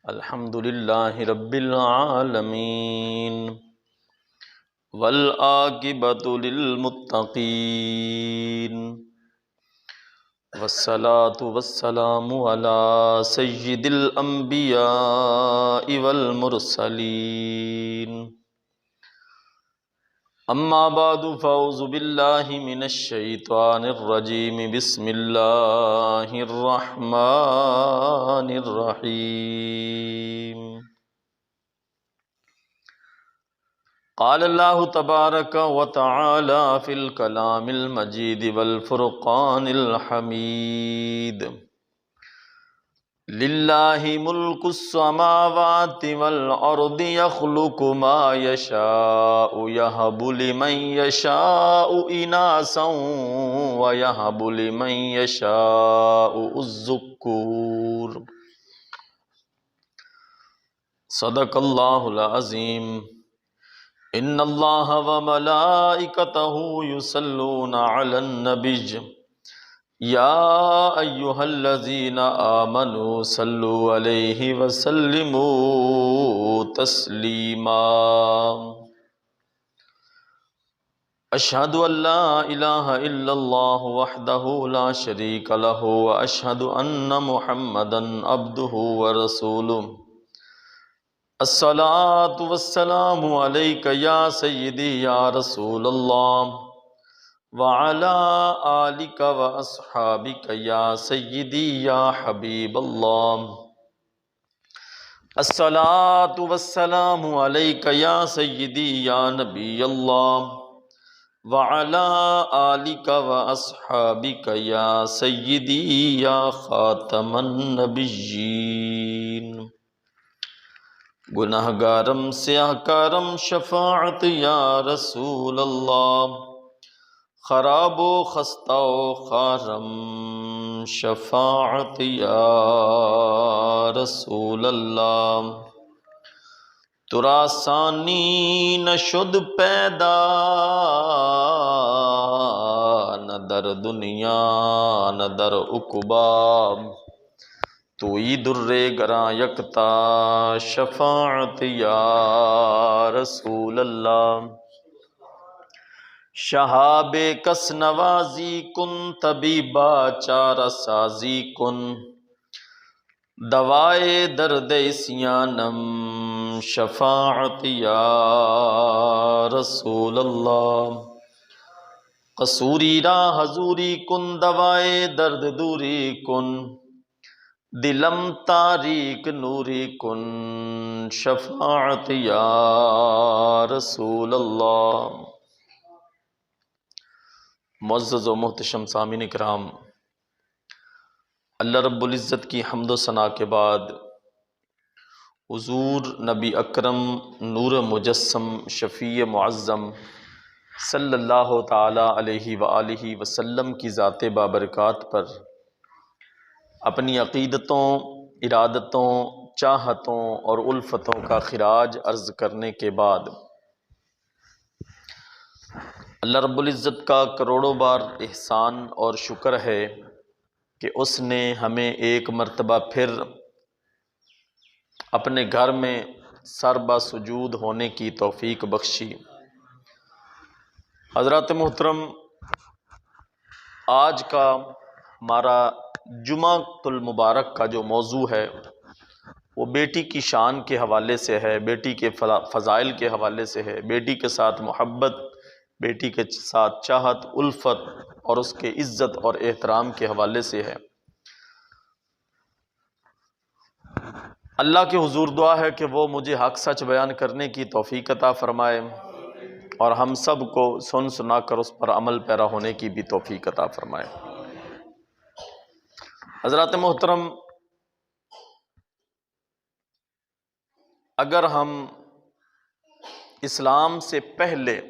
الحمد للہ رب العالمین والعاقبۃ للمتقین والصلاة والسلام علی سید الانبیاء والمرسلین اما بعد فاعوذ باللہ من الشیطان الرجیم بسم اللہ الرحمن الرحیم قال اللہ تبارک وتعالی فی الکلام المجید والفرقان الحمید للہ ملک السماوات والارض یخلق ما یشاء یہب لمن یشاء اناثا ویہب لمن یشاء الذکور صدق اللہ العظیم ان اللہ وملائکتہ یصلون علی النبی یا ایہا الذین آمنوا صلوا علیہ وسلموا تسلیما اشہد ان لا الہ الا اللہ وحدہ لا شریک لہ واشہد ان محمدا عبدہ ورسولہ الصلاۃ والسلام علیک یا سیدی یا رسول اللہ وعلی آلک واصحابک یا سیدی یا حبیب اللہ الصلاۃ والسلام علیک یا سیدی یا نبی اللہ وعلی آلک واصحابک یا سیدی یا خاتم النبیین گناہ گارم سیاہ کارم شفاعت یا رسول اللہ خراب و خستہ و خارم شفاعت یا رسول اللہ ترا ثانی نشد پیدا نہ در دنیا نہ در عقبی توئی در گراں یکتا شفاعت یا رسول اللہ شہاب کس نوازی کن طبیبا چارہ سازی کن دوائے درد سیانم شفاعت یا رسول اللہ قصوری را حضوری کن دوائے درد دوری کن دلم تاریک نوری کن شفاعت یا رسول اللہ معزز و محتشم سامعین کرام، اللہ رب العزت کی حمد و ثنا کے بعد حضور نبی اکرم نور مجسم شفیع معظم صلی اللہ تعالی علیہ وآلہ وسلم کی ذات بابرکات پر اپنی عقیدتوں، ارادتوں، چاہتوں اور الفتوں کا خراج عرض کرنے کے بعد اللہ رب العزت کا کروڑوں بار احسان اور شکر ہے کہ اس نے ہمیں ایک مرتبہ پھر اپنے گھر میں سربا سجود ہونے کی توفیق بخشی۔ حضرات محترم، آج کا ہمارا جمعۃ المبارک کا جو موضوع ہے وہ بیٹی کی شان کے حوالے سے ہے، بیٹی کے فضائل کے حوالے سے ہے، بیٹی کے ساتھ محبت، بیٹی کے ساتھ چاہت، الفت اور اس کے عزت اور احترام کے حوالے سے ہے۔ اللہ کے حضور دعا ہے کہ وہ مجھے حق سچ بیان کرنے کی توفیق عطا فرمائے اور ہم سب کو سن سنا کر اس پر عمل پیرا ہونے کی بھی توفیق عطا فرمائے۔ حضرات محترم، اگر ہم اسلام سے پہلے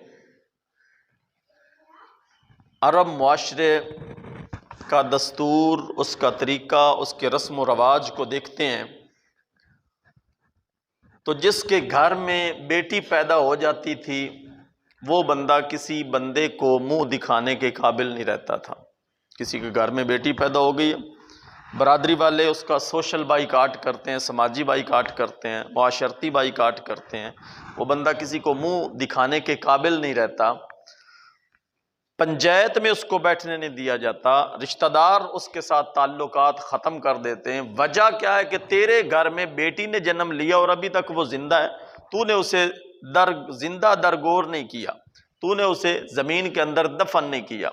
عرب معاشرے کا دستور، اس کا طریقہ، اس کے رسم و رواج کو دیکھتے ہیں تو جس کے گھر میں بیٹی پیدا ہو جاتی تھی وہ بندہ کسی بندے کو منہ دکھانے کے قابل نہیں رہتا تھا۔ کسی کے گھر میں بیٹی پیدا ہو گئی برادری والے اس کا سوشل بائیکاٹ کرتے ہیں، سماجی بائیکاٹ کرتے ہیں، معاشرتی بائیکاٹ کرتے ہیں، وہ بندہ کسی کو منہ دکھانے کے قابل نہیں رہتا، پنچایت میں اس کو بیٹھنے نہیں دیا جاتا، رشتہ دار اس کے ساتھ تعلقات ختم کر دیتے ہیں۔ وجہ کیا ہے کہ تیرے گھر میں بیٹی نے جنم لیا اور ابھی تک وہ زندہ ہے، تو نے اسے زندہ درگور نہیں کیا، تو نے اسے زمین کے اندر دفن نہیں کیا۔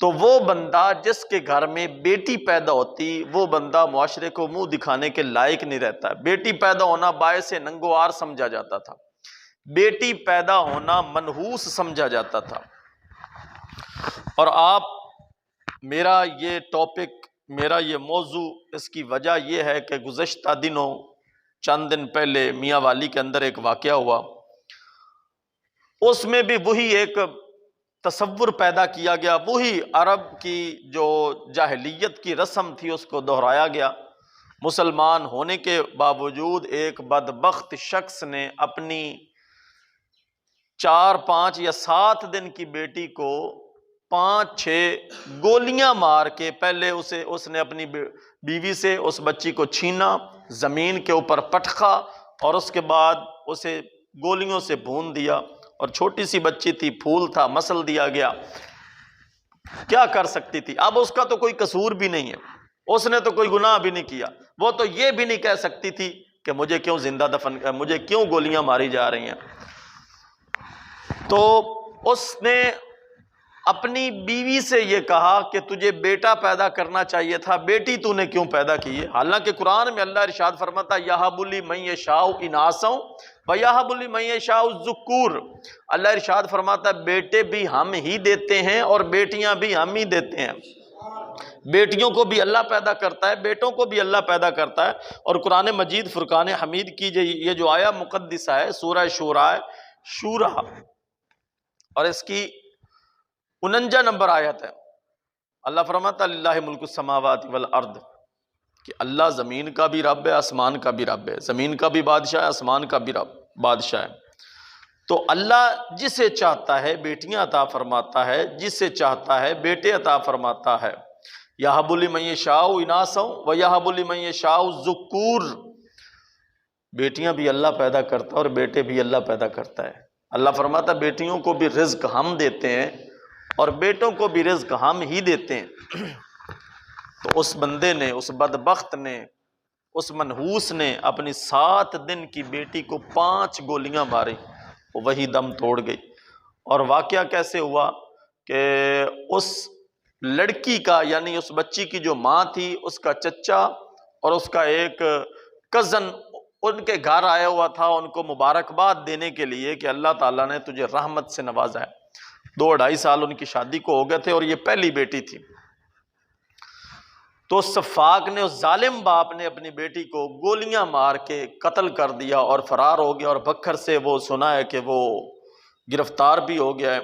تو وہ بندہ جس کے گھر میں بیٹی پیدا ہوتی، وہ بندہ معاشرے کو منہ دکھانے کے لائق نہیں رہتا۔ بیٹی پیدا ہونا باعث ننگوار سمجھا جاتا تھا، بیٹی پیدا ہونا منحوس سمجھا جاتا تھا۔ اور آپ، میرا یہ ٹاپک، میرا یہ موضوع، اس کی وجہ یہ ہے کہ گزشتہ دنوں، چند دن پہلے میاں والی کے اندر ایک واقعہ ہوا، اس میں بھی وہی ایک تصور پیدا کیا گیا، وہی عرب کی جو جاہلیت کی رسم تھی اس کو دہرایا گیا۔ مسلمان ہونے کے باوجود ایک بدبخت شخص نے اپنی 4 5 یا 7 دن کی بیٹی کو 5 6 گولیاں مار کے، پہلے اس نے اپنی بیوی سے اس بچی کو چھینا، زمین کے اوپر پٹخا، اور اس کے بعد اسے گولیوں سے بھون دیا، اور چھوٹی سی بچی تھی، پھول تھا، مسل دیا گیا، کیا کر سکتی تھی؟ اب اس کا تو کوئی قصور بھی نہیں ہے، اس نے تو کوئی گناہ بھی نہیں کیا، وہ تو یہ بھی نہیں کہہ سکتی تھی کہ مجھے کیوں زندہ دفن، مجھے کیوں گولیاں ماری جا رہی ہیں۔ تو اس نے اپنی بیوی سے یہ کہا کہ تجھے بیٹا پیدا کرنا چاہیے تھا، بیٹی تو نے کیوں پیدا کی ہے؟ حالانکہ قرآن میں اللہ ارشاد فرماتا یہب لمن یشاء اناثا ویہب لمن یشاء الذکور، اللہ ارشاد فرماتا بیٹے بھی ہم ہی دیتے ہیں اور بیٹیاں بھی ہم ہی دیتے ہیں، بیٹیوں کو بھی اللہ پیدا کرتا ہے، بیٹوں کو بھی اللہ پیدا کرتا ہے۔ اور قرآن مجید فرقان حمید کی یہ جو آیا مقدسہ ہے، سورہ شورى، اور اس کی 49 نمبر آیت ہے، اللہ فرماتا للہ ملک السماوات والارض، کہ اللہ زمین کا بھی رب ہے، آسمان کا بھی رب ہے، زمین کا بھی بادشاہ ہے، آسمان کا بھی بادشاہ ہے۔ تو اللہ جسے چاہتا ہے بیٹیاں عطا فرماتا ہے، جسے چاہتا ہے بیٹے عطا فرماتا ہے۔ یہب لمن یشاء اناثا ویہب لمن یشاء الذکور، بیٹیاں بھی اللہ پیدا کرتا ہے اور بیٹے بھی اللہ پیدا کرتا ہے۔ اللہ فرماتا بیٹیوں کو بھی رزق ہم دیتے ہیں اور بیٹوں کو بھی رزق ہم ہی دیتے ہیں۔ تو اس بندے نے، اس بدبخت نے، اس منحوس نے اپنی 7 دن کی بیٹی کو 5 گولیاں ماری، وہی دم توڑ گئی۔ اور واقعہ کیسے ہوا کہ اس لڑکی کا، یعنی اس بچی کی جو ماں تھی، اس کا چچا اور اس کا ایک کزن ان کے گھر آیا ہوا تھا ان کو مبارکباد دینے کے لیے کہ اللہ تعالیٰ نے تجھے رحمت سے نوازا ہے۔ 2 2.5 سال ان کی شادی کو ہو گئے تھے اور یہ پہلی بیٹی تھی۔ تو سفاک نے، اس ظالم باپ نے اپنی بیٹی کو گولیاں مار کے قتل کر دیا اور فرار ہو گیا، اور بکھر سے وہ سنا ہے کہ وہ گرفتار بھی ہو گیا ہے۔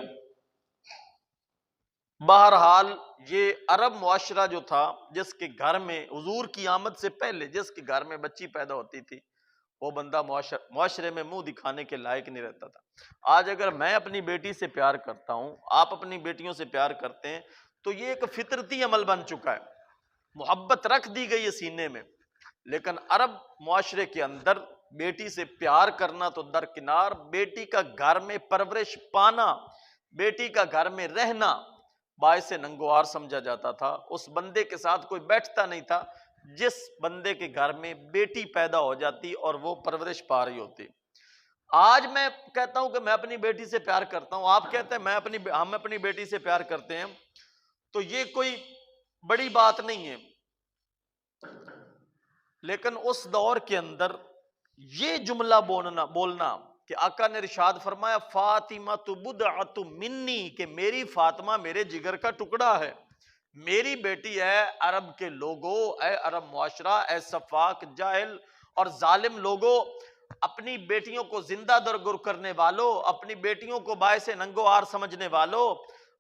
بہرحال یہ عرب معاشرہ جو تھا، جس کے گھر میں حضور کی آمد سے پہلے جس کے گھر میں بچی پیدا ہوتی تھی، وہ بندہ معاشرے میں منہ دکھانے کے لائق نہیں رہتا تھا۔ آج اگر میں اپنی بیٹی سے پیار کرتا ہوں، آپ اپنی بیٹیوں سے پیار کرتے ہیں، تو یہ ایک فطرتی عمل بن چکا ہے، محبت رکھ دی گئی ہے سینے میں۔ لیکن عرب معاشرے کے اندر بیٹی سے پیار کرنا تو درکنار، بیٹی کا گھر میں پرورش پانا، بیٹی کا گھر میں رہنا باعث ننگوار سمجھا جاتا تھا۔ اس بندے کے ساتھ کوئی بیٹھتا نہیں تھا جس بندے کے گھر میں بیٹی پیدا ہو جاتی اور وہ پرورش پا رہی ہوتی۔ آج میں کہتا ہوں کہ میں اپنی بیٹی سے پیار کرتا ہوں، آپ کہتے ہیں ہم اپنی بیٹی سے پیار کرتے ہیں، تو یہ کوئی بڑی بات نہیں ہے۔ لیکن اس دور کے اندر یہ جملہ بولنا کہ آقا نے ارشاد فرمایا فاطمہ بضعۃ منی، کہ میری فاطمہ میرے جگر کا ٹکڑا ہے، میری بیٹی ہے۔ عرب کے لوگوں، اے عرب معاشرہ، اے سفاک، جاہل اور ظالم لوگوں، اپنی بیٹیوں کو زندہ درگور کرنے والوں، اپنی بیٹیوں کو باعث ننگو آر سمجھنے والوں،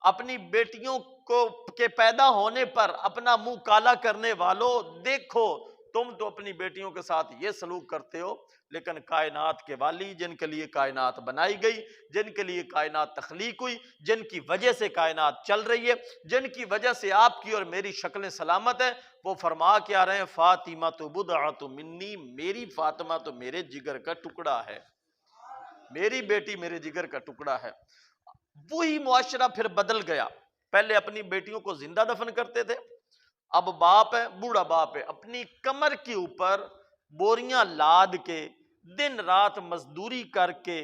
اپنی بیٹیوں کو کے پیدا ہونے پر اپنا منہ کالا کرنے والوں، دیکھو تم تو اپنی بیٹیوں کے ساتھ یہ سلوک کرتے ہو، لیکن کائنات کے والی، جن کے لیے کائنات بنائی گئی، جن کے لیے کائنات تخلیق ہوئی، جن کی وجہ سے کائنات چل رہی ہے، جن کی وجہ سے آپ کی اور میری شکلیں سلامت ہیں، وہ فرما کے آ رہے ہیں فاطمہ تو بضعۃ منی، میری فاطمہ تو میرے جگر کا ٹکڑا ہے، میری بیٹی میرے جگر کا ٹکڑا ہے۔ وہی معاشرہ پھر بدل گیا، پہلے اپنی بیٹیوں کو زندہ دفن کرتے تھے، اب باپ ہے، بوڑھا باپ ہے، اپنی کمر کے اوپر بوریاں لاد کے دن رات مزدوری کر کے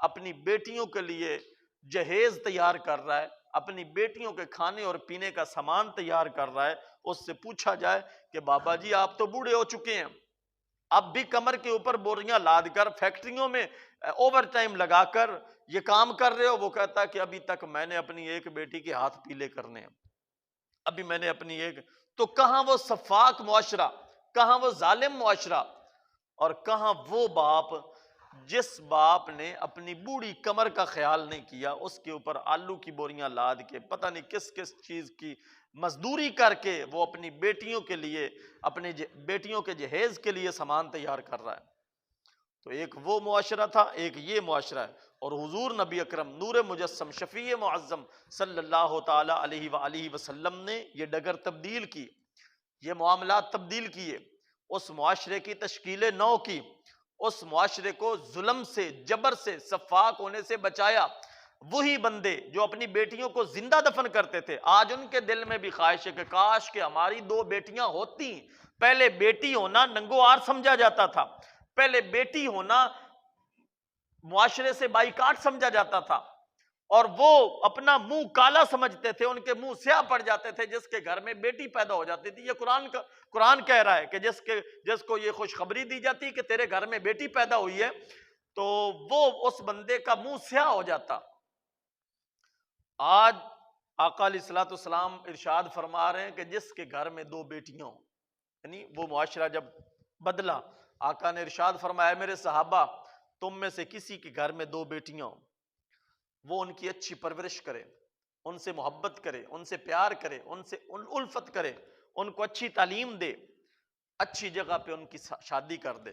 اپنی بیٹیوں کے لیے جہیز تیار کر رہا ہے، اپنی بیٹیوں کے کھانے اور پینے کا سامان تیار کر رہا ہے۔ اس سے پوچھا جائے کہ بابا جی آپ تو بوڑھے ہو چکے ہیں، اب بھی کمر کے اوپر بوریاں لاد کر فیکٹریوں میں اوور ٹائم لگا کر یہ کام کر رہے ہو؟ وہ کہتا ہے کہ ابھی تک میں نے اپنی ایک بیٹی کے ہاتھ پیلے کرنے ہیں، ابھی میں نے اپنی ایک، تو کہاں وہ شفاق معاشرہ، کہاں وہ ظالم معاشرہ، اور کہاں وہ باپ جس باپ نے اپنی بوڑھی کمر کا خیال نہیں کیا، اس کے اوپر آلو کی بوریاں لاد کے پتہ نہیں کس کس چیز کی مزدوری کر کے وہ اپنی بیٹیوں کے لیے، اپنی بیٹیوں کے جہیز کے لیے سامان تیار کر رہا ہے۔ تو ایک وہ معاشرہ تھا، ایک یہ معاشرہ ہے، اور حضور نبی اکرم نور مجسم شفیع معظم صلی اللہ تعالی علیہ وآلہ وسلم نے یہ ڈگر تبدیل کی، یہ معاملات تبدیل کیے، اس معاشرے کی تشکیل نو کی، اس معاشرے کو ظلم سے، جبر سے، شفاق ہونے سے بچایا۔ وہی بندے جو اپنی بیٹیوں کو زندہ دفن کرتے تھے، آج ان کے دل میں بھی خواہش ہے کہ کاش کہ ہماری دو بیٹیاں ہوتی۔ پہلے بیٹی ہونا ننگوار سمجھا جاتا تھا، پہلے بیٹی ہونا معاشرے سے بائیکاٹ سمجھا جاتا تھا، اور وہ اپنا منہ کالا سمجھتے تھے، ان کے منہ سیاہ پڑ جاتے تھے جس کے گھر میں بیٹی پیدا ہو جاتی تھی۔ یہ قرآن کہہ رہا ہے کہ جس کو یہ خوشخبری دی جاتی کہ تیرے گھر میں بیٹی پیدا ہوئی ہے، تو وہ اس بندے کا منہ سیاہ ہو جاتا۔ آج آقا علیہ الصلوۃ والسلام ارشاد فرما رہے ہیں کہ جس کے گھر میں دو بیٹیاں ہوں، یعنی وہ معاشرہ جب بدلا، آقا نے ارشاد فرمایا میرے صحابہ تم میں سے کسی کے گھر میں دو بیٹیاں ہوں، وہ ان کی اچھی پرورش کرے، ان سے محبت کرے، ان سے پیار کرے، ان سے الفت کرے، ان کو اچھی تعلیم دے، اچھی جگہ پہ ان کی شادی کر دے۔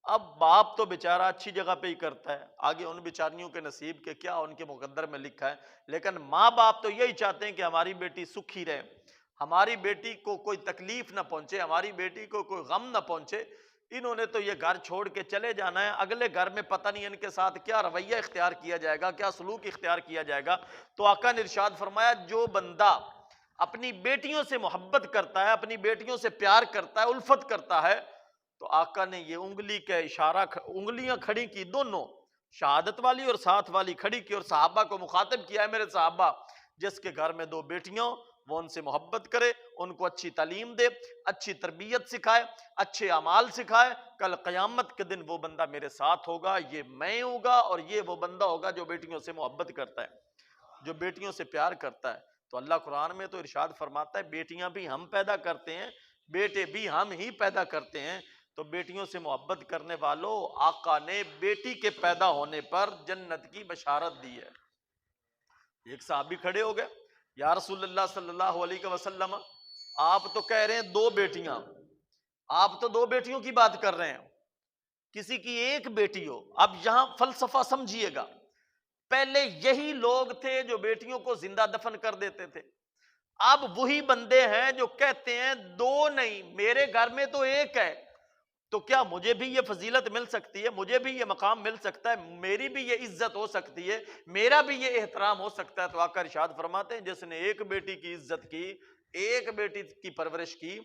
اب باپ تو بیچارہ اچھی جگہ پہ ہی کرتا ہے، آگے ان بیچاریوں کے نصیب کے کیا، ان کے مقدر میں لکھا ہے، لیکن ماں باپ تو یہی چاہتے ہیں کہ ہماری بیٹی سکھی رہے، ہماری بیٹی کو کوئی تکلیف نہ پہنچے، ہماری بیٹی کو کوئی غم نہ پہنچے۔ انہوں نے تو یہ گھر چھوڑ کے چلے جانا ہے، اگلے گھر میں پتہ نہیں ان کے ساتھ کیا رویہ اختیار کیا جائے گا، کیا سلوک اختیار کیا جائے گا۔ تو آقا نے ارشاد فرمایا جو بندہ اپنی بیٹیوں سے محبت کرتا ہے، اپنی بیٹیوں سے پیار کرتا ہے، الفت کرتا ہے، تو آقا نے یہ انگلی کا اشارہ، انگلیاں کھڑی کی، دونوں شہادت والی اور ساتھ والی کھڑی کی، اور صحابہ کو مخاطب کیا ہے میرے صحابہ جس کے گھر میں دو بیٹیاں وہ ان سے محبت کرے، ان کو اچھی تعلیم دے، اچھی تربیت سکھائے، اچھے اعمال سکھائے، کل قیامت کے دن وہ بندہ میرے ساتھ ہوگا، یہ میں ہوگا، اور یہ وہ بندہ ہوگا جو بیٹیوں سے محبت کرتا ہے، جو بیٹیوں سے پیار کرتا ہے۔ تو اللہ قرآن میں تو ارشاد فرماتا ہے بیٹیاں بھی ہم پیدا کرتے ہیں، بیٹے بھی ہم ہی پیدا کرتے ہیں۔ تو بیٹیوں سے محبت کرنے والوں، آقا نے بیٹی کے پیدا ہونے پر جنت کی بشارت دی ہے۔ ایک صحابی کھڑے ہو گئے، یا رسول اللہ صلی اللہ علیہ وسلم آپ تو کہہ رہے ہیں دو بیٹیاں، آپ تو دو بیٹیوں کی بات کر رہے ہیں، کسی کی ایک بیٹی ہو۔ اب یہاں فلسفہ سمجھیے گا، پہلے یہی لوگ تھے جو بیٹیوں کو زندہ دفن کر دیتے تھے، اب وہی بندے ہیں جو کہتے ہیں دو نہیں، میرے گھر میں تو ایک ہے، تو کیا مجھے بھی یہ فضیلت مل سکتی ہے، مجھے بھی یہ مقام مل سکتا ہے، میری بھی یہ عزت ہو سکتی ہے، میرا بھی یہ احترام ہو سکتا ہے؟ تو آقا ارشاد فرماتے ہیں جس نے ایک بیٹی کی عزت کی، ایک بیٹی کی پرورش کی،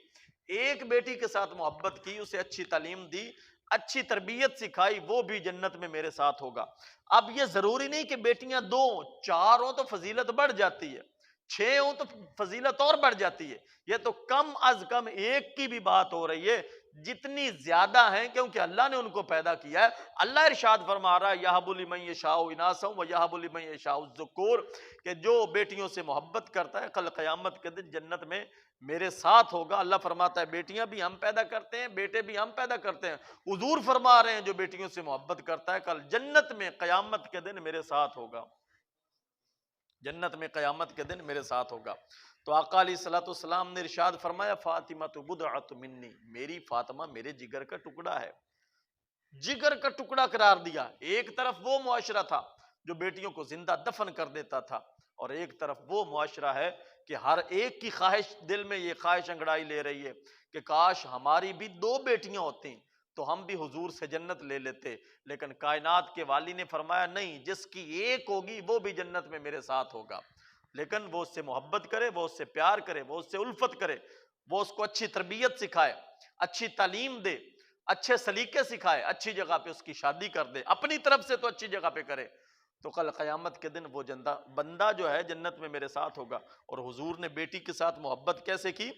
ایک بیٹی کے ساتھ محبت کی، اسے اچھی تعلیم دی، اچھی تربیت سکھائی، وہ بھی جنت میں میرے ساتھ ہوگا۔ اب یہ ضروری نہیں کہ بیٹیاں دو، چار ہوں تو فضیلت بڑھ جاتی ہے، 6 ہوں تو فضیلت اور بڑھ جاتی ہے، یہ تو کم از کم ایک کی بھی بات ہو رہی ہے، جتنی زیادہ ہیں کیونکہ اللہ نے ان کو پیدا کیا ہے۔ اللہ ارشاد فرما رہا ہے یَهَبُ لِمَن یَشَاءُ إِنَاثًا وَيَهَبُ لِمَن یَشَاءُ الذُّکُورَ، کہ جو بیٹیوں سے محبت کرتا ہے کل قیامت کے دن جنت میں میرے ساتھ ہوگا۔ اللہ فرماتا ہے بیٹیاں بھی ہم پیدا کرتے ہیں، بیٹے بھی ہم پیدا کرتے ہیں۔ حضور فرما رہے ہیں جو بیٹیوں سے محبت کرتا ہے کل جنت میں قیامت کے دن میرے ساتھ ہوگا۔ جنت میں قیامت کے دن میرے ساتھ ہوگا۔ تو آقا علیہ الصلوۃ والسلام نے ارشاد فرمایا فاطمہ بضعۃ منی، میری فاطمہ میرے جگر کا ٹکڑا ہے، جگر کا ٹکڑا قرار دیا۔ ایک طرف وہ معاشرہ تھا جو بیٹیوں کو زندہ دفن کر دیتا تھا، اور ایک طرف وہ معاشرہ ہے کہ ہر ایک کی خواہش، دل میں یہ خواہش انگڑائی لے رہی ہے کہ کاش ہماری بھی 2 بیٹیاں ہوتی تو ہم بھی حضور سے جنت لے لیتے، لیکن کائنات کے والی نے فرمایا نہیں، جس کی ایک ہوگی وہ بھی جنت میں میرے ساتھ ہوگا، لیکن وہ اس سے محبت کرے، وہ اس سے پیار کرے، وہ اس سے الفت کرے، وہ اس کو اچھی تربیت سکھائے، اچھی تعلیم دے، اچھے سلیقے سکھائے، اچھی جگہ پہ اس کی شادی کر دے، اپنی طرف سے تو اچھی جگہ پہ کرے، تو کل قیامت کے دن وہ بندہ جو ہے جنت میں میرے ساتھ ہوگا۔ اور حضور نے بیٹی کے ساتھ محبت کیسے کی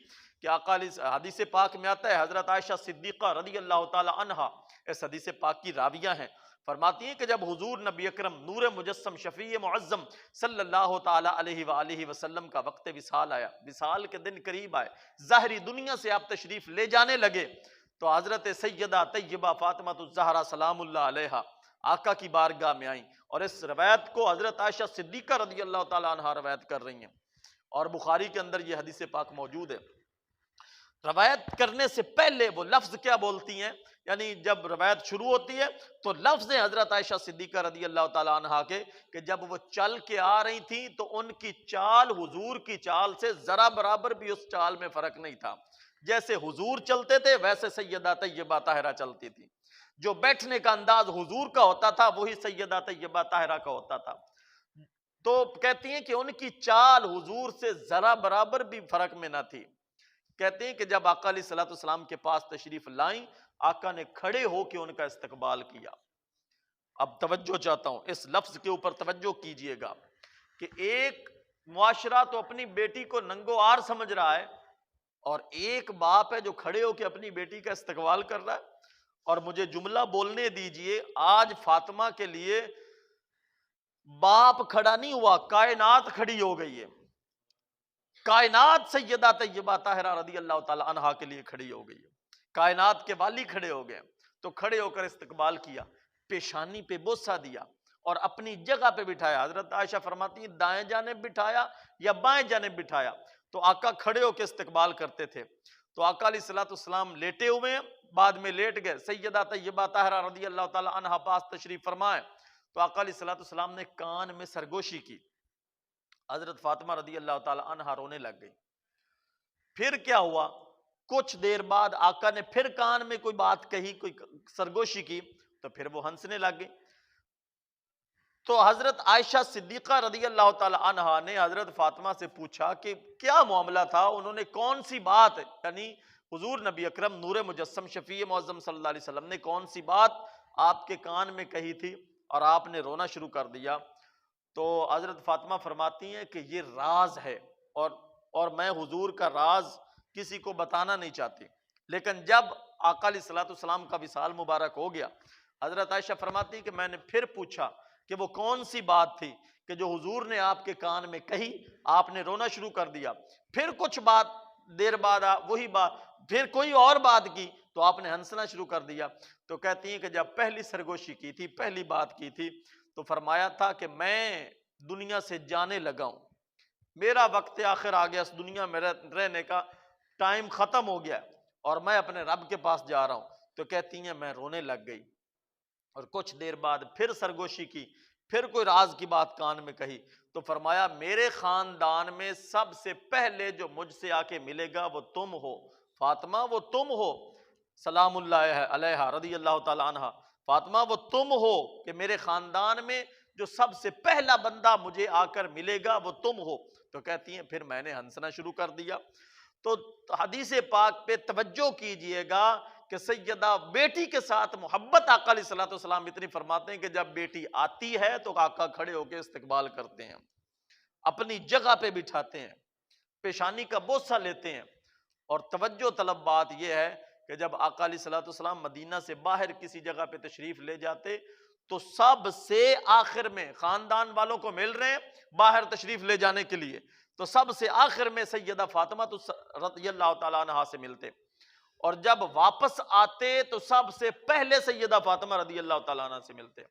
کہ آقا علیہ حدیث پاک میں آتا ہے، حضرت عائشہ صدیقہ رضی اللہ تعالی عنہا اس حدیث پاک کی راویہ ہیں، فرماتی ہیں کہ جب حضور نبی اکرم نور مجسم شفیع معظم صلی اللہ تعالی علیہ وآلہ وسلم کا وقت وصال آیا، وصال کے دن قریب آئے، ظاہری دنیا سے آپ تشریف لے جانے لگے، تو حضرت سیدہ طیبہ فاطمہ الزہرا سلام اللہ علیہا آقا کی بارگاہ میں آئیں، اور اس روایت کو حضرت عائشہ صدیقہ رضی اللہ تعالی عنہا روایت کر رہی ہیں، اور بخاری کے اندر یہ حدیث پاک موجود ہے۔ روایت کرنے سے پہلے وہ لفظ کیا بولتی ہیں، یعنی جب روایت شروع ہوتی ہے تو لفظ حضرت عائشہ صدیقہ رضی اللہ تعالی عنہا کے کہ جب وہ چل کے آ رہی تھیں تو ان کی چال حضور کی چال سے ذرا برابر بھی اس چال میں فرق نہیں تھا، جیسے حضور چلتے تھے ویسے سیدہ طیبہ طاہرہ چلتی تھی، جو بیٹھنے کا انداز حضور کا ہوتا تھا وہی سیدہ طیبہ طاہرہ کا ہوتا تھا۔ تو کہتی ہیں کہ ان کی چال حضور سے ذرا برابر بھی فرق میں نہ تھی۔ کہتے ہیں کہ جب آقا علیہ الصلوۃ والسلام کے پاس تشریف لائیں، آقا نے کھڑے ہو کے ان کا استقبال کیا۔ اب توجہ چاہتا ہوں، اس لفظ کے اوپر توجہ کیجئے گا کہ ایک معاشرہ تو اپنی بیٹی کو ننگو آر سمجھ رہا ہے، اور ایک باپ ہے جو کھڑے ہو کے اپنی بیٹی کا استقبال کر رہا ہے۔ اور مجھے جملہ بولنے دیجئے، آج فاطمہ کے لیے باپ کھڑا نہیں ہوا، کائنات کھڑی ہو گئی ہے، کائنات سیدہ طیبہ طاہرہ رضی اللہ تعالی عنہا کے لیے کھڑی ہو گئی ہے، کائنات کے والی کھڑے ہو گئے، تو کھڑے ہو کر استقبال کیا، پیشانی پہ بوسہ دیا اور اپنی جگہ پہ بٹھایا۔ حضرت عائشہ فرماتی ہیں دائیں جانب بٹھایا یا بائیں جانب بٹھایا، تو آقا کھڑے ہو کے استقبال کرتے تھے، تو آقا علیہ الصلوۃ والسلام لیٹے ہوئے ہیں، بعد میں لیٹ گئے، سیدہ طیبہ طاہرہ رضی اللہ تعالی عنہا پاس تشریف فرمائے، تو آقا علیہ الصلوۃ والسلام نے کان میں سرگوشی کی، حضرت فاطمہ رضی اللہ تعالی عنہا رونے لگ گئی۔ پھر کیا ہوا، کچھ دیر بعد آقا نے پھر کان میں کوئی بات کہی، کوئی سرگوشی کی، تو پھر وہ ہنسنے لگ گئی۔ تو حضرت عائشہ صدیقہ رضی اللہ تعالی عنہا نے حضرت فاطمہ سے پوچھا کہ کیا معاملہ تھا، انہوں نے کون سی بات، یعنی حضور نبی اکرم نور مجسم شفیع معظم صلی اللہ علیہ وسلم نے کون سی بات آپ کے کان میں کہی تھی اور آپ نے رونا شروع کر دیا؟ تو حضرت فاطمہ فرماتی ہیں کہ یہ راز ہے، اور میں حضور کا راز کسی کو بتانا نہیں چاہتی، لیکن جب آقا علیہ الصلوۃ والسلام کا وصال مبارک ہو گیا، حضرت عائشہ فرماتی ہیں کہ میں نے پھر پوچھا کہ وہ کون سی بات تھی کہ جو حضور نے آپ کے کان میں کہی، آپ نے رونا شروع کر دیا، پھر کچھ بات دیر بعد وہی بات، پھر کوئی اور بات کی تو آپ نے ہنسنا شروع کر دیا۔ تو کہتی ہیں کہ جب پہلی سرگوشی کی تھی، پہلی بات کی تھی، تو فرمایا تھا کہ میں دنیا سے جانے لگا ہوں، میرا وقت آخر آ گیا، اس دنیا میں رہنے کا ٹائم ختم ہو گیا اور میں اپنے رب کے پاس جا رہا ہوں۔ تو کہتی ہیں میں رونے لگ گئی، اور کچھ دیر بعد پھر سرگوشی کی، پھر کوئی راز کی بات کان میں کہی، تو فرمایا میرے خاندان میں سب سے پہلے جو مجھ سے آ کے ملے گا وہ تم ہو فاطمہ، وہ تم ہو سلام اللہ علیہا رضی اللہ تعالی عنہ، فاطمہ وہ تم ہو کہ میرے خاندان میں جو سب سے پہلا بندہ مجھے آ کر ملے گا وہ تم ہو۔ تو کہتی ہیں پھر میں نے ہنسنا شروع کر دیا۔ تو حدیث پاک پہ توجہ کیجئے گا کہ سیدہ بیٹی کے ساتھ محبت آقا علیہ الصلوۃ والسلام اتنی فرماتے ہیں کہ جب بیٹی آتی ہے تو آقا کھڑے ہو کے استقبال کرتے ہیں، اپنی جگہ پہ بٹھاتے ہیں، پیشانی کا بوسہ لیتے ہیں۔ اور توجہ طلب بات یہ ہے کہ جب آقا علیہ الصلوۃ والسلام مدینہ سے باہر کسی جگہ پہ تشریف لے جاتے تو سب سے آخر میں، خاندان والوں کو مل رہے ہیں باہر تشریف لے جانے کے لیے، تو سب سے آخر میں سیدہ فاطمہ رضی اللہ تعالیٰ عنہا سے ملتے، اور جب واپس آتے تو سب سے پہلے سیدہ فاطمہ رضی اللہ تعالیٰ عنہ سے ملتے۔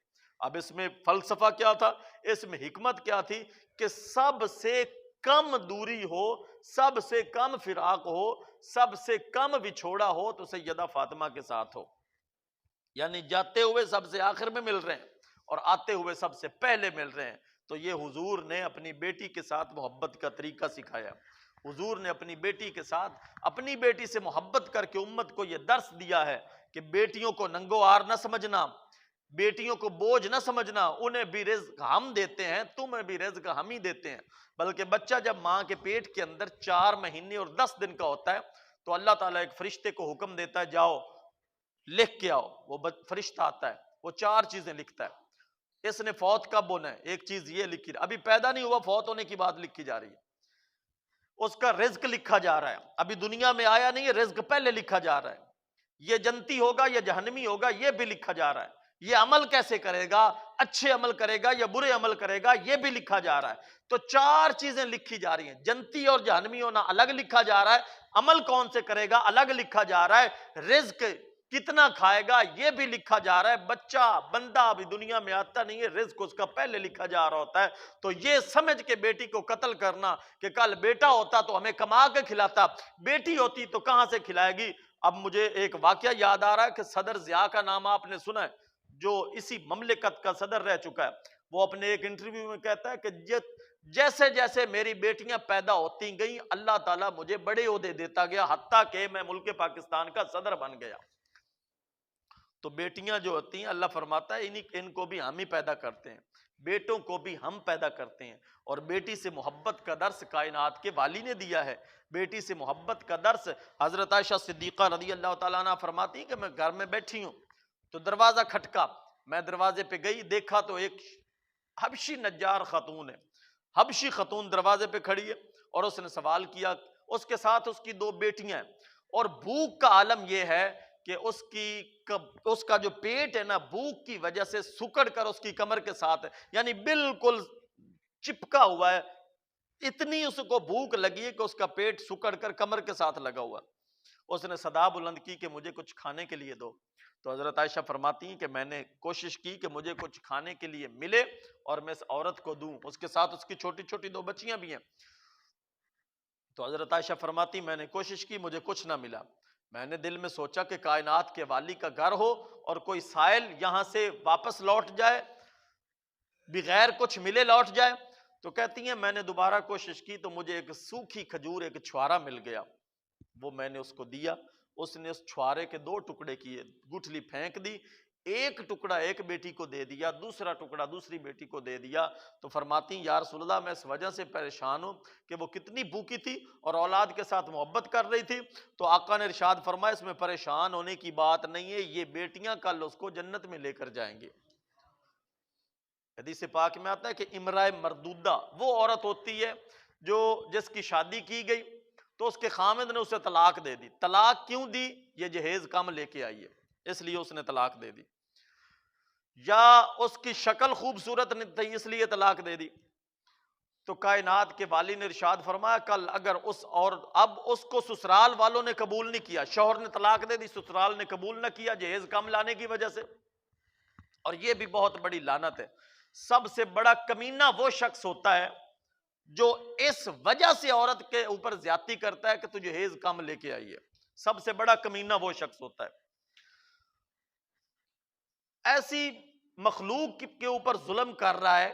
اب اس میں فلسفہ کیا تھا، اس میں حکمت کیا تھی کہ سب سے کم دوری ہو، سب سے کم فراق ہو، سب سے کم وچھوڑا ہو تو سیدہ فاطمہ کے ساتھ ہو، یعنی جاتے ہوئے سب سے آخر میں مل رہے ہیں اور آتے ہوئے سب سے پہلے مل رہے ہیں۔ تو یہ حضور نے اپنی بیٹی کے ساتھ محبت کا طریقہ سکھایا، حضور نے اپنی بیٹی کے ساتھ اپنی بیٹی سے محبت کر کے امت کو یہ درس دیا ہے کہ بیٹیوں کو ننگو آر نہ سمجھنا، بیٹیوں کو بوجھ نہ سمجھنا، انہیں بھی رزق ہم دیتے ہیں، تمہیں بھی رزق ہم ہی دیتے ہیں۔ بلکہ بچہ جب ماں کے پیٹ کے اندر 4 مہینے اور 10 دن کا ہوتا ہے تو اللہ تعالیٰ ایک فرشتے کو حکم دیتا ہے جاؤ لکھ کے آؤ، وہ فرشتہ آتا ہے، وہ 4 چیزیں لکھتا ہے۔ اس نے فوت کب ہونا ہے، ایک چیز یہ لکھی، ابھی پیدا نہیں ہوا فوت ہونے کی بات لکھی جا رہی ہے، اس کا رزق لکھا جا رہا ہے، ابھی دنیا میں آیا نہیں ہے، رزق پہلے لکھا جا رہا ہے، یہ جنتی ہوگا یا جہنمی ہوگا یہ بھی لکھا جا رہا ہے، یہ عمل کیسے کرے گا، اچھے عمل کرے گا یا برے عمل کرے گا یہ بھی لکھا جا رہا ہے۔ تو 4 چیزیں لکھی جا رہی ہیں، جنتی اور جہنمی ہونا الگ لکھا جا رہا ہے، عمل کون سے کرے گا الگ لکھا جا رہا ہے، رزق کتنا کھائے گا یہ بھی لکھا جا رہا ہے، بچہ بندہ ابھی دنیا میں آتا نہیں ہے، رزق اس کا پہلے لکھا جا رہا ہوتا ہے۔ تو یہ سمجھ کے بیٹی کو قتل کرنا کہ کل بیٹا ہوتا تو ہمیں کما کے کھلاتا، بیٹی ہوتی تو کہاں سے کھلائے گی۔ اب مجھے ایک واقعہ یاد آ رہا ہے کہ صدر ضیاء کا نام آپ نے سنا ہے، جو اسی مملکت کا صدر رہ چکا ہے، وہ اپنے ایک انٹرویو میں کہتا ہے کہ جیسے جیسے میری بیٹیاں پیدا ہوتی گئیں اللہ تعالیٰ مجھے بڑے عہدے دیتا گیا حتیٰ کہ میں ملک پاکستان کا صدر بن گیا۔ تو بیٹیاں جو ہوتی ہیں اللہ فرماتا ہے ان کو بھی ہم ہی پیدا کرتے ہیں، بیٹوں کو بھی ہم پیدا کرتے ہیں، اور بیٹی سے محبت کا درس کائنات کے والی نے دیا ہے، بیٹی سے محبت کا درس حضرت عائشہ صدیقہ رضی اللہ تعالیٰ عنہ فرماتی ہیں کہ میں گھر میں بیٹھی ہوں تو دروازہ کھٹکا، میں دروازے پہ گئی، دیکھا تو ایک حبشی نجار خاتون ہے، حبشی خاتون دروازے پہ کھڑی ہے اور اس نے سوال کیا، اس کے ساتھ اس کی 2 بیٹیاں ہیں، اور بھوک کا عالم یہ ہے کہ اس کا جو پیٹ ہے نا بھوک کی وجہ سے سکڑ کر اس کی کمر کے ساتھ ہے، یعنی بالکل چپکا ہوا ہے، اتنی اس کو بھوک لگی ہے کہ اس کا پیٹ سکڑ کر کمر کے ساتھ لگا ہوا۔ اس نے صدا بلند کی کہ مجھے کچھ کھانے کے لیے دو، تو حضرت عائشہ فرماتی ہیں کہ میں نے کوشش کی کہ مجھے کچھ کھانے کے لیے ملے اور میں اس عورت کو دوں، اس کے ساتھ اس کی چھوٹی چھوٹی 2 بچیاں بھی ہیں۔ تو حضرت عائشہ فرماتی میں نے کوشش کی مجھے کچھ نہ ملا، میں نے دل میں سوچا کہ کائنات کے والی کا گھر ہو اور کوئی سائل یہاں سے واپس لوٹ جائے بغیر کچھ ملے لوٹ جائے، تو کہتی ہیں میں نے دوبارہ کوشش کی تو مجھے ایک سوکھی کھجور ایک چھوارا مل گیا، وہ میں نے اس کو دیا، اس نے اس چھوارے کے 2 ٹکڑے کیے، گٹھلی پھینک دی، ایک ٹکڑا ایک بیٹی کو دے دیا، دوسرا ٹکڑا دوسری بیٹی کو دے دیا۔ تو فرماتی ہیں یا رسول اللہ میں اس وجہ سے پریشان ہوں کہ وہ کتنی بھوکی تھی اور اولاد کے ساتھ محبت کر رہی تھی، تو آقا نے ارشاد فرمایا اس میں پریشان ہونے کی بات نہیں ہے، یہ بیٹیاں کل اس کو جنت میں لے کر جائیں گے۔ حدیث پاک میں آتا ہے کہ امرأہ مردودہ وہ عورت ہوتی ہے جو جس کی شادی کی گئی تو اس کے خامد نے اسے طلاق دے دی، طلاق کیوں دی، یہ جہیز کم لے کے آئی ہے اس لیے اس نے طلاق دے دی، یا اس کی شکل خوبصورت نہیں تھی اس لیے طلاق دے دی، تو کائنات کے والی نے ارشاد فرمایا کل اگر اب اس کو سسرال والوں نے قبول نہیں کیا، شوہر نے طلاق دے دی سسرال نے قبول نہ کیا جہیز کم لانے کی وجہ سے، اور یہ بھی بہت بڑی لعنت ہے، سب سے بڑا کمینہ وہ شخص ہوتا ہے جو اس وجہ سے عورت کے اوپر زیادتی کرتا ہے کہ تجھے جہیز کم لے کے آئی ہے، سب سے بڑا کمینہ وہ شخص ہوتا ہے۔ ایسی مخلوق کے اوپر ظلم کر رہا ہے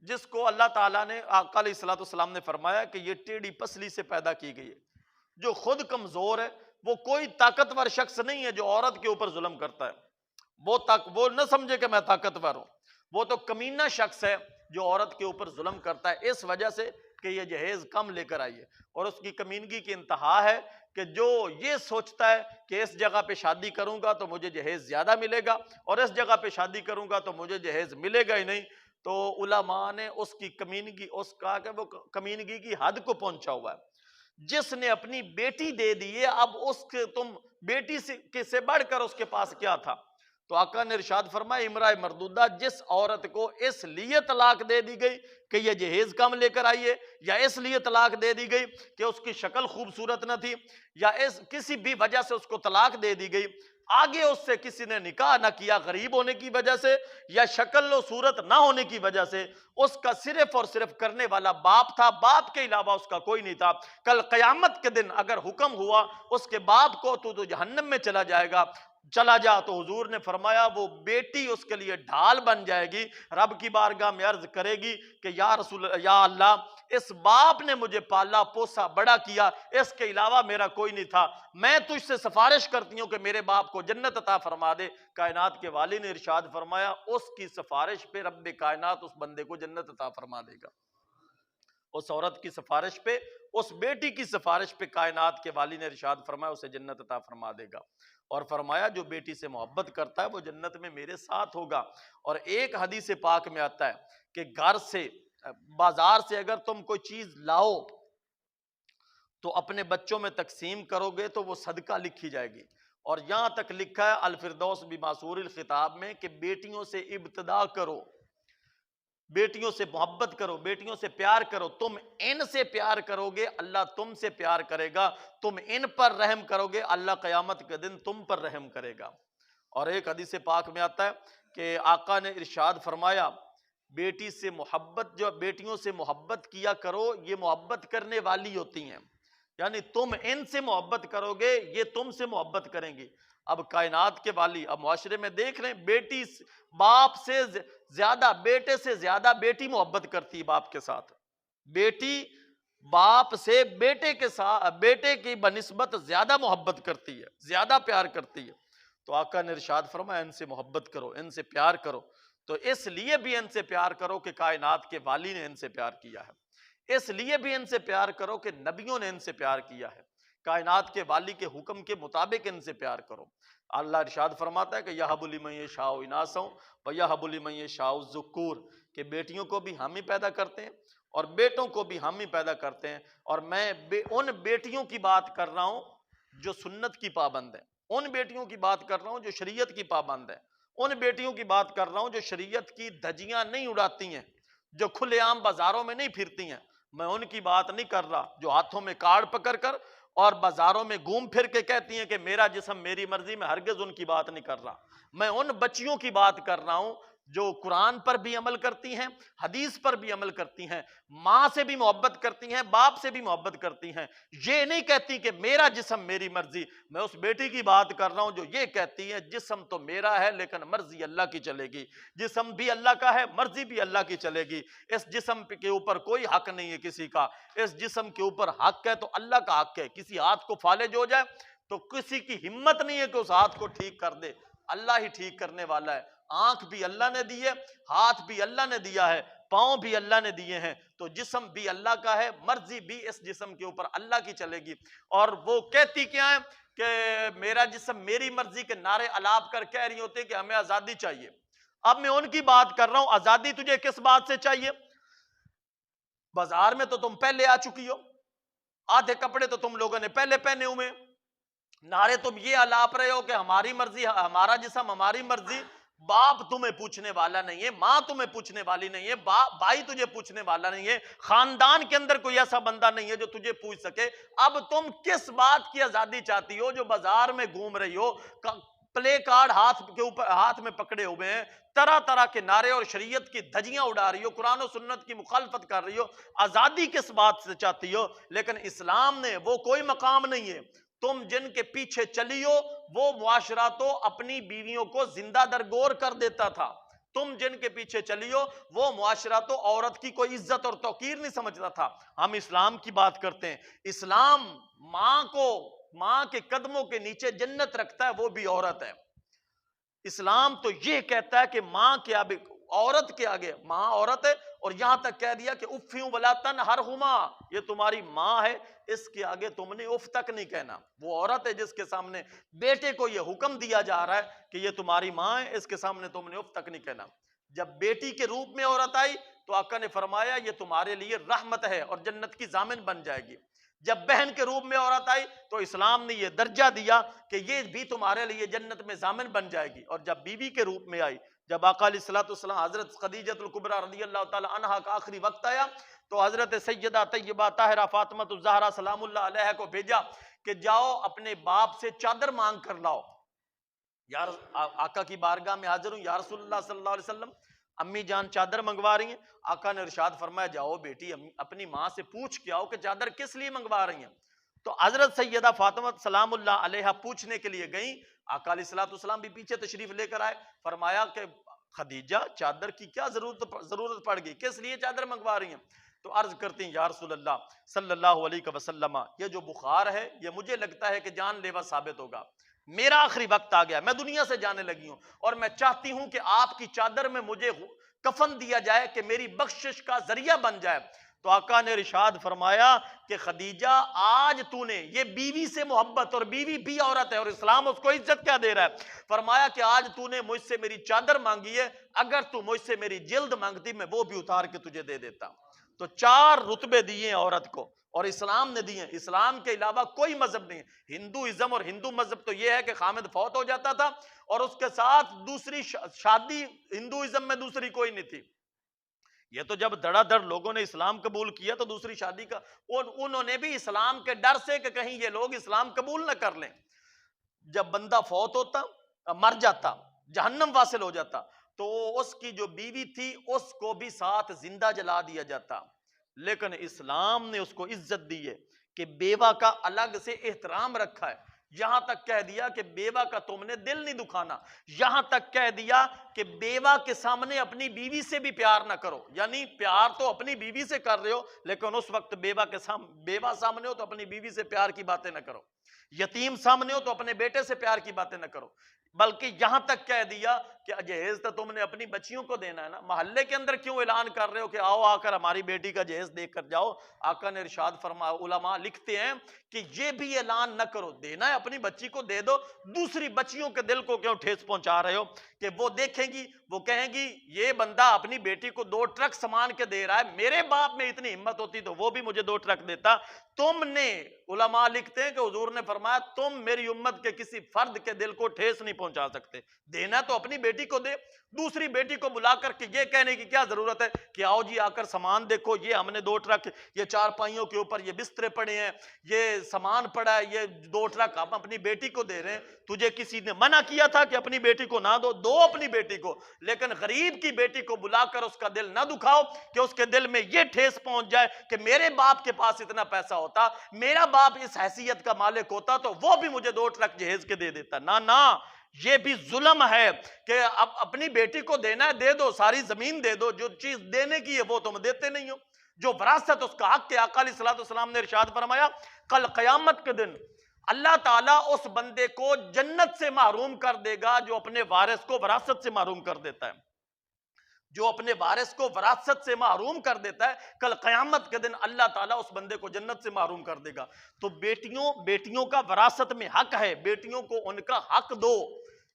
جس کو اللہ تعالیٰ نے آقا علیہ الصلوۃ والسلام نے فرمایا کہ یہ ٹیڑھی پسلی سے پیدا کی گئی ہے، جو خود کمزور ہے، وہ کوئی طاقتور شخص نہیں ہے جو عورت کے اوپر ظلم کرتا ہے، وہ نہ سمجھے کہ میں طاقتور ہوں، وہ تو کمینہ شخص ہے جو عورت کے اوپر ظلم کرتا ہے اس وجہ سے کہ یہ جہیز کم لے کر آئی ہے، اور اس کی کمینگی کی انتہا ہے کہ جو یہ سوچتا ہے کہ اس جگہ پہ شادی کروں گا تو مجھے جہیز زیادہ ملے گا اور اس جگہ پہ شادی کروں گا تو مجھے جہیز ملے گا ہی نہیں، تو علماء نے اس کی کمینگی کہ وہ کمینگی کی حد کو پہنچا ہوا ہے، جس نے اپنی بیٹی دے دی ہے اب اس کے تم بیٹی سے بڑھ کر اس کے پاس کیا تھا، تو آقا نے ارشاد فرمایا امرأہ مردودہ جس عورت کو اس لیے طلاق دے دی گئی کہ یہ جہیز کم لے کر آئی ہے، یا اس لیے طلاق دے دی گئی کہ اس کی شکل خوبصورت نہ تھی، یا کسی بھی وجہ سے اس کو طلاق دے دی گئی، آگے اس سے کسی نے نکاح نہ کیا غریب ہونے کی وجہ سے یا شکل و صورت نہ ہونے کی وجہ سے، اس کا صرف اور صرف کرنے والا باپ تھا، باپ کے علاوہ اس کا کوئی نہیں تھا۔ کل قیامت کے دن اگر حکم ہوا اس کے باپ کو تو جہنم میں چلا جائے گا، چلا جا، تو حضور نے فرمایا وہ بیٹی اس کے لیے ڈھال بن جائے گی، رب کی بارگاہ میں عرض کرے گی کہ یا اللہ، اس باپ نے مجھے پالا پوسا بڑا کیا، اس کے علاوہ میرا کوئی نہیں تھا، میں تجھ سے سفارش کرتی ہوں کہ میرے باپ کو جنت عطا فرما دے۔ کائنات کے والی نے ارشاد فرمایا اس کی سفارش پہ رب کائنات اس بندے کو جنت عطا فرما دے گا، اس عورت کی سفارش پہ، اس بیٹی کی سفارش پہ کائنات کے والی نے ارشاد فرمایا اسے جنت عطا فرما دے گا، اور فرمایا جو بیٹی سے محبت کرتا ہے وہ جنت میں میرے ساتھ ہوگا۔ اور ایک حدیث پاک میں آتا ہے کہ گھر سے، بازار سے اگر تم کوئی چیز لاؤ تو اپنے بچوں میں تقسیم کرو گے تو وہ صدقہ لکھی جائے گی، اور یہاں تک لکھا ہے الفردوس بماسور الخطاب میں کہ بیٹیوں سے ابتدا کرو، بیٹیوں سے محبت کرو، بیٹیوں سے پیار کرو، تم ان سے پیار کرو گے اللہ تم سے پیار کرے گا، تم ان پر رحم کرو گے اللہ قیامت کے دن تم پر رحم کرے گا۔ اور ایک حدیث پاک میں آتا ہے کہ آقا نے ارشاد فرمایا بیٹی سے محبت، جو بیٹیوں سے محبت کیا کرو یہ محبت کرنے والی ہوتی ہیں، یعنی تم ان سے محبت کرو گے یہ تم سے محبت کریں گی۔ اب کائنات کے والی، اب معاشرے میں دیکھ رہے ہیں بیٹی باپ سے زیادہ، بیٹے سے زیادہ بیٹی محبت کرتی ہے باپ کے ساتھ، بیٹی باپ سے بیٹے کے ساتھ، بیٹے کی بنسبت زیادہ محبت کرتی ہے، زیادہ پیار کرتی ہے۔ تو آقا نے ارشاد فرمایا ان سے محبت کرو، ان سے پیار کرو، تو اس لیے بھی ان سے پیار کرو کہ کائنات کے والی نے ان سے پیار کیا ہے، اس لیے بھی ان سے پیار کرو کہ نبیوں نے ان سے پیار کیا ہے، کائنات کے والی کے حکم کے مطابق ان سے پیار کرو۔ اللہ ارشاد فرماتا ہے کہ یہب لمن یشاء اناثا ویہب لمن یشاء الذکور، کہ بیٹیوں کو بھی ہم ہی پیدا کرتے ہیں اور بیٹوں کو بھی ہم ہی پیدا کرتے ہیں، اور میں ان بیٹیوں کی بات کر رہا ہوں جو سنت کی پابند ہیں، ان بیٹیوں کی بات کر رہا ہوں جو شریعت کی پابند ہیں، ان بیٹیوں کی بات کر رہا ہوں جو شریعت کی دھجیاں نہیں اڑاتی ہیں، جو کھلے عام بازاروں میں نہیں پھرتی ہیں، میں ان کی بات نہیں کر رہا جو ہاتھوں میں کارڈ پکڑ کر اور بازاروں میں گھوم پھر کے کہتی ہیں کہ میرا جسم میری مرضی، میں ہرگز ان کی بات نہیں کر رہا، میں ان بچیوں کی بات کر رہا ہوں جو قرآن پر بھی عمل کرتی ہیں، حدیث پر بھی عمل کرتی ہیں، ماں سے بھی محبت کرتی ہیں، باپ سے بھی محبت کرتی ہیں، یہ نہیں کہتی کہ میرا جسم میری مرضی۔ میں اس بیٹی کی بات کر رہا ہوں جو یہ کہتی ہے جسم تو میرا ہے لیکن مرضی اللہ کی چلے گی، جسم بھی اللہ کا ہے مرضی بھی اللہ کی چلے گی، اس جسم کے اوپر کوئی حق نہیں ہے کسی کا، اس جسم کے اوپر حق ہے تو اللہ کا حق ہے، کسی ہاتھ کو فالج ہو جائے تو کسی کی ہمت نہیں ہے کہ اس ہاتھ کو ٹھیک کر دے، اللہ ہی ٹھیک کرنے والا ہے، آنکھ بھی اللہ نے دی ہے، ہاتھ بھی اللہ نے دیا ہے، پاؤں بھی اللہ نے دیے ہیں، تو جسم بھی اللہ کا ہے، مرضی بھی اس جسم کے اوپر اللہ کی چلے گی۔ اور وہ کہتی کیا ہے کہ میرا جسم میری مرضی کے نعرے الاپ کر کہہ رہی ہوتے کہ ہمیں آزادی چاہیے۔ اب میں ان کی بات کر رہا ہوں آزادی تجھے کس بات سے چاہیے؟ بازار میں تو تم پہلے آ چکی ہو، آدھے کپڑے تو تم لوگوں نے پہلے پہنے ہوئے، نعرے تم یہ الاپ رہے ہو کہ ہماری مرضی، ہمارا جسم ہماری مرضی، باپ تمہیں پوچھنے والا نہیں ہے، ماں تمہیں پوچھنے والی نہیں ہے، بھائی تجھے پوچھنے والا نہیں ہے، خاندان کے اندر کوئی ایسا بندہ نہیں ہے جو تجھے پوچھ سکے۔ اب تم کس بات کی آزادی چاہتی ہو جو بازار میں گھوم رہی ہو، پلے کارڈ ہاتھ میں پکڑے ہوئے ہیں، طرح طرح کے نعرے اور شریعت کی دھجیاں اڑا رہی ہو، قرآن و سنت کی مخالفت کر رہی ہو، آزادی کس بات سے چاہتی ہو؟ لیکن اسلام نے وہ کوئی مقام نہیں ہے، تم جن کے پیچھے چلی ہو وہ معاشرہ تو اپنی بیویوں کو زندہ درگور کر دیتا تھا، تم جن کے پیچھے چلی ہو وہ معاشرہ تو عورت کی کوئی عزت اور توقیر نہیں سمجھتا تھا۔ ہم اسلام کی بات کرتے ہیں، اسلام ماں کے قدموں کے نیچے جنت رکھتا ہے، وہ بھی عورت ہے۔ اسلام تو یہ کہتا ہے کہ ماں کے آگے، عورت کے آگے، ماں عورت ہے، اور یہاں تک کہہ دیا کہ افیوں ولا تنہرہما، یہ تمہاری ماں ہے، اس کے آگے تم نے اف تک نہیں کہنا۔ وہ عورت ہے جس کے سامنے بیٹے کو یہ حکم دیا جا رہا ہے کہ یہ تمہاری ماں ہے، اس کے سامنے تم نے اف تک نہیں کہنا۔ جب بیٹی کے روپ میں عورت آئی تو آقا نے فرمایا یہ تمہارے لیے رحمت ہے اور جنت کی ضامن بن جائے گی۔ جب بہن کے روپ میں عورت آئی تو اسلام نے یہ درجہ دیا کہ یہ بھی تمہارے لیے جنت میں ضامن بن جائے گی، اور جب بیوی کے روپ میں آئی، جب آقا علیہ الصلوۃ والسلام حضرت خدیجۃ الکبریٰ رضی اللہ تعالی عنہا کا آخری وقت آیا تو حضرت سیدہ طیبہ طاہرہ فاطمہ الزہرا سلام اللہ علیہ کو بھیجا کہ جاؤ اپنے باپ سے چادر مانگ کر لاؤ۔ یار آقا کی بارگاہ میں حاضر ہوں، یا رسول اللہ صلی اللہ علیہ وسلم امی جان چادر منگوا رہی ہیں۔ آقا نے ارشاد فرمایا جاؤ بیٹی اپنی ماں سے پوچھ کے آؤ کہ چادر کس لیے منگوا رہی ہیں۔ تو حضرت سیدہ فاطمہ سلام اللہ علیہا پوچھنے کے لیے گئیں، آقا علیہ الصلوۃ والسلام بھی پیچھے تشریف لے کر آئے، فرمایا کہ خدیجہ چادر کی کیا ضرورت پڑ گئی، کس لیے چادر منگوا رہی ہیں؟ تو عرض کرتی ہیں یا رسول اللہ صلی اللہ علیہ وسلم یہ جو بخار ہے یہ مجھے لگتا ہے کہ جان لیوا ثابت ہوگا، میرا آخری وقت آ گیا، میں دنیا سے جانے لگی ہوں، اور میں چاہتی ہوں کہ آپ کی چادر میں مجھے کفن دیا جائے کہ میری بخشش کا ذریعہ بن جائے۔ تو آقا نے ارشاد فرمایا کہ خدیجہ آج تو نے یہ بیوی سے محبت، اور بیوی بھی عورت ہے اور اسلام اس کو عزت کیا دے رہا ہے، فرمایا کہ آج تو نے مجھ سے میری چادر مانگی ہے، اگر تو مجھ سے میری جلد مانگتی میں وہ بھی اتار کے تجھے دے دیتا۔ تو 4 رتبے دیے عورت کو، اور اسلام نے دیے۔ اسلام کے علاوہ کوئی مذہب نہیں ہے۔ ہندوازم اور ہندو مذہب تو یہ ہے کہ خامد فوت ہو جاتا تھا اور اس کے ساتھ دوسری شادی ہندوازم میں دوسری کوئی نہیں تھی۔ یہ تو جب دڑا دڑ لوگوں نے اسلام قبول کیا تو دوسری شادی کا انہوں نے بھی اسلام کے ڈر سے کہ کہیں یہ لوگ اسلام قبول نہ کر لیں، جب بندہ فوت ہوتا، مر جاتا، جہنم واصل ہو جاتا، تو اس کی جو بیوی تھی اس کو بھی ساتھ زندہ جلا دیا جاتا۔ لیکن اسلام نے اس کو عزت دی ہے کہ بیوہ کا الگ سے احترام رکھا ہے، یہاں تک کہہ دیا کہ بیوہ کا تم نے دل نہیں دکھانا، یہاں تک کہہ دیا کہ بیوہ کے سامنے اپنی بیوی سے بھی پیار نہ کرو، یعنی پیار تو اپنی بیوی سے کر رہے ہو لیکن اس وقت بیوہ سامنے ہو تو اپنی بیوی سے پیار کی باتیں نہ کرو، یتیم سامنے ہو تو اپنے بیٹے سے پیار کی باتیں نہ کرو، بلکہ یہاں تک کہہ دیا کہ جہیز تو تم نے اپنی بچیوں کو دینا ہے نا، محلے کے اندر کیوں اعلان کر رہے ہو کہ آؤ آ کر ہماری بیٹی کا جہیز دیکھ کر جاؤ؟ آقا نے ارشاد فرمایا، علماء لکھتے ہیں کہ یہ بھی اعلان نہ کرو، دینا ہے اپنی بچی کو دے دو، دوسری بچیوں کے دل کو کیوں ٹھیس پہنچا رہے ہو کہ وہ دیکھیں گی، وہ کہیں گی یہ بندہ اپنی بیٹی کو 2 ٹرک سامان کے دے رہا ہے، میرے باپ میں اتنی ہمت ہوتی تو وہ بھی مجھے 2 ٹرک دیتا۔ تم نے، علماء لکھتے ہیں کہ حضور نے فرمایا تم میری امت کے کسی فرد کے دل کو ٹھیس نہیں پہنچا سکتے، دینا تو اپنی بیٹی کو دے، دوسری بیٹی کو بلا کر کے یہ کہنے کی کیا ضرورت ہے کہ آؤ جی آ کر سامان دیکھو، یہ ہم نے 2 ٹرک، یہ 4 پائیوں کے اوپر یہ بسترے پڑے ہیں، یہ سامان پڑا ہے، یہ 2 ٹرک ہم اپنی بیٹی کو دے رہے ہیں، تجھے کسی نے منع کیا تھا کہ اپنی بیٹی کو نہ دو اپنی بیٹی کو، لیکن غریب کی بیٹی کو بلا کر اس کا دل نہ دکھاؤ کہ اس کے دل میں یہ ٹھیس پہنچ جائے کہ میرے باپ کے پاس اتنا پیسہ ہوتا، میرا باپ اس حیثیت کا مالک ہوتا تو وہ بھی مجھے 2 ٹرک جہیز کے دے دیتا۔ نہ، یہ بھی ظلم ہے کہ اب اپنی بیٹی کو دینا ہے دے دو، ساری زمین دے دو، جو چیز دینے کی ہے وہ تم دیتے نہیں ہو، جو وراثت اس کا حق کے آقا علیہ الصلوۃ والسلام نے ارشاد فرمایا کل قیامت کے دن اللہ تعالیٰ اس بندے کو جنت سے محروم کر دے گا جو اپنے وارث کو وراثت سے محروم کر دیتا ہے، جو اپنے وارث کو وراثت سے محروم کر دیتا ہے، کل قیامت کے دن اللہ تعالیٰ اس بندے کو جنت سے محروم کر دے گا۔ تو بیٹیوں کا وراثت میں حق ہے، بیٹیوں کو ان کا حق دو۔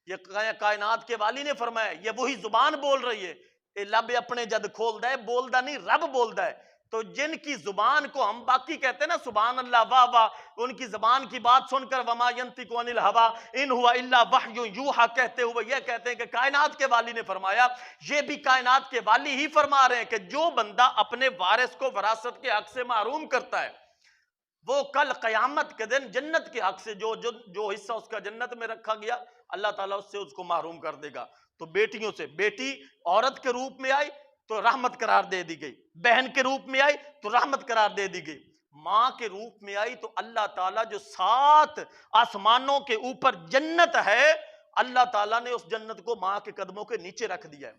یہ کائنات کے والی نے فرمایا، یہ وہی زبان بول رہی ہے، اے لب اپنے جد کھول دے، بولدا نہیں رب بولدا ہے۔ تو جن کی زبان کو ہم باقی کہتے ہیں نا سبحان اللہ واہ واہ، ان کی زبان کی بات سن کر وما ینطق عن الہوی ان ہوا الا وحی یوحی کہتے ہوئے یہ کہتے ہیں کہ کائنات کے والی نے فرمایا، یہ بھی کائنات کے والی ہی فرما رہے ہیں کہ جو بندہ اپنے وارث کو وراثت کے حق سے محروم کرتا ہے وہ کل قیامت کے دن جنت کے حق سے جو حصہ اس کا جنت میں رکھا گیا اللہ تعالیٰ اس سے اس کو محروم کر دے گا۔ تو بیٹیوں سے، بیٹی عورت کے روپ میں آئی تو رحمت قرار دے دی گئی، بہن کے روپ میں آئی تو رحمت قرار دے دی گئی، ماں کے روپ میں آئی تو اللہ تعالیٰ جو 7 آسمانوں کے اوپر جنت ہے اللہ تعالیٰ نے اس جنت کو ماں کے قدموں کے نیچے رکھ دیا ہے۔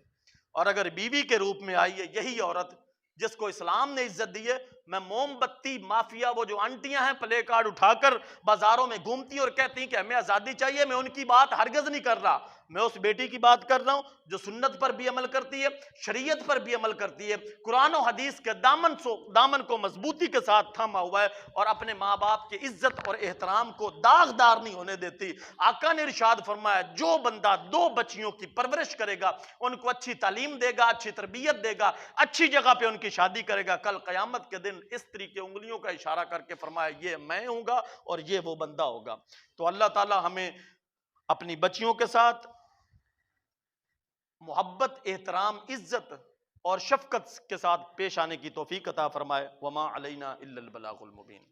اور اگر بیوی کے روپ میں آئی ہے یہی عورت جس کو اسلام نے عزت دی ہے، میں موم بتی مافیا، وہ جو آنٹیاں ہیں پلے کارڈ اٹھا کر بازاروں میں گھومتی اور کہتی ہیں کہ ہمیں آزادی چاہیے، میں ان کی بات ہرگز نہیں کر رہا، میں اس بیٹی کی بات کر رہا ہوں جو سنت پر بھی عمل کرتی ہے، شریعت پر بھی عمل کرتی ہے، قرآن و حدیث کے دامن کو مضبوطی کے ساتھ تھاما ہوا ہے اور اپنے ماں باپ کی عزت اور احترام کو داغدار نہیں ہونے دیتی۔ آقا نے ارشاد فرمایا جو بندہ 2 بچیوں کی پرورش کرے گا، ان کو اچھی تعلیم دے گا، اچھی تربیت دے گا، اچھی جگہ پہ ان کی شادی کرے گا، کل قیامت کے دن اس طریقے انگلیوں کا اشارہ کر کے فرمایا یہ میں ہوں گا اور یہ وہ بندہ ہوگا۔ تو اللہ تعالی ہمیں اپنی بچیوں کے ساتھ محبت، احترام، عزت اور شفقت کے ساتھ پیش آنے کی توفیق عطا فرمائے۔ وما علینا الا البلاغ المبین۔